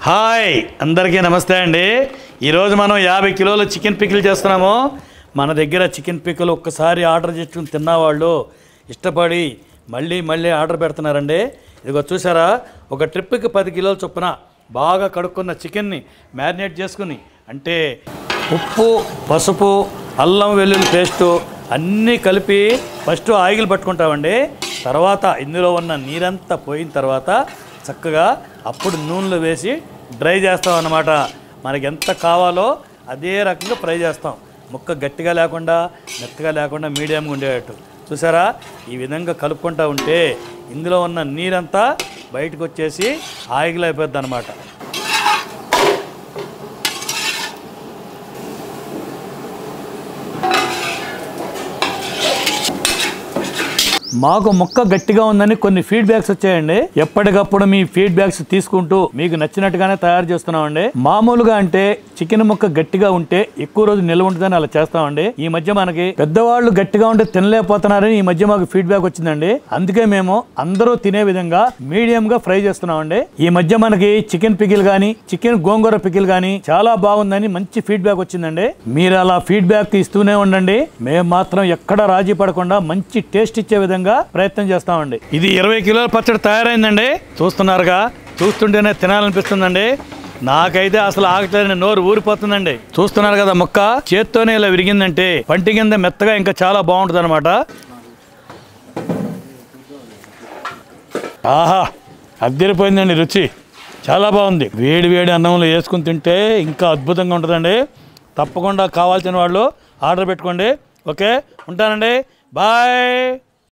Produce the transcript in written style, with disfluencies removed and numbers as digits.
Hi అందరికీ నమస్తే అండి. ఈరోజు మనం 50 కిలోల చికెన్ పికిల్ చేస్తున్నాము. మన దగ్గర చికెన్ పికిల్ ఒక్కసారి ఆర్డర్ చేసుకుని తిన్నవాళ్ళు ఇష్టపడి మళ్ళీ ఆర్డర్ పెడుతున్నారండి. ఇదిగో చూసారా, ఒక ట్రిప్కి 10 కిలోల చొప్పున బాగా కడుక్కున్న చికెన్ని మ్యారినేట్ చేసుకుని, అంటే ఉప్పు, పసుపు, అల్లం వెల్లుల్లి పేస్టు అన్నీ కలిపి ఫస్ట్ ఆయిల్ పట్టుకుంటామండి. తర్వాత ఇందులో ఉన్న నీరంతా పోయిన తర్వాత చక్కగా అప్పుడు నూనెలో వేసి డ్రై చేస్తాం అన్నమాట. మనకి ఎంత కావాలో అదే రకంగా ఫ్రై చేస్తాం. ముక్క గట్టిగా లేకుండా మెత్తగా లేకుండా మీడియంగా ఉండేటట్టు. చూసారా, ఈ విధంగా కలుపుకుంటూ ఉంటే ఇందులో ఉన్న నీరంతా బయటకు వచ్చేసి ఆయిల్ అయిపోద్ది అన్నమాట. మాకు ముక్క గట్టిగా ఉందని కొన్ని ఫీడ్బ్యాక్స్ వచ్చాయండి. ఎప్పటికప్పుడు మీ ఫీడ్బ్యాక్స్ తీసుకుంటూ మీకు నచ్చినట్టుగానే తయారు చేస్తున్నామండి. మామూలుగా అంటే చికెన్ ముక్క గట్టిగా ఉంటే ఎక్కువ రోజు నిల్వ ఉంటుందని అలా చేస్తామండి. ఈ మధ్య మనకి పెద్దవాళ్ళు గట్టిగా ఉంటే తినలేకపోతున్నారని ఈ మధ్య మాకు ఫీడ్బ్యాక్ వచ్చిందండి. అందుకే మేము అందరూ తినే విధంగా మీడియం గా ఫ్రై చేస్తున్నామండి. ఈ మధ్య మనకి చికెన్ పికిల్ గానీ, చికెన్ గోంగూర పికిల్ గానీ చాలా బాగుందని మంచి ఫీడ్బ్యాక్ వచ్చిందండి. మీరు అలా ఫీడ్బ్యాక్ ఇస్తూనే ఉండండి. మేము మాత్రం ఎక్కడ రాజీ పడకుండా మంచి టేస్ట్ ఇచ్చే విధంగా ప్రయత్నం చేస్తామండి. ఇది 20 కిలోల పచ్చడి తయారైందండి. చూస్తున్నారుగా, చూస్తుంటేనే తినాలనిపిస్తుందండి. నాకైతే అసలు ఆగట్లేదని నోరు ఊరిపోతుందండి. చూస్తున్నారు కదా, ముక్క చేత్తోనే ఇలా విరిగిందంటే పంటి కింద మెత్తగా ఇంకా చాలా బాగుంటుంది అనమాట. ఆహా, అద్దరిపోయిందండి రుచి, చాలా బాగుంది. వేడి వేడి అన్నంలో వేసుకుని తింటే ఇంకా అద్భుతంగా ఉంటుందండి. తప్పకుండా కావాల్సిన వాళ్ళు ఆర్డర్ పెట్టుకోండి. ఓకే, ఉంటానండి, బాయ్.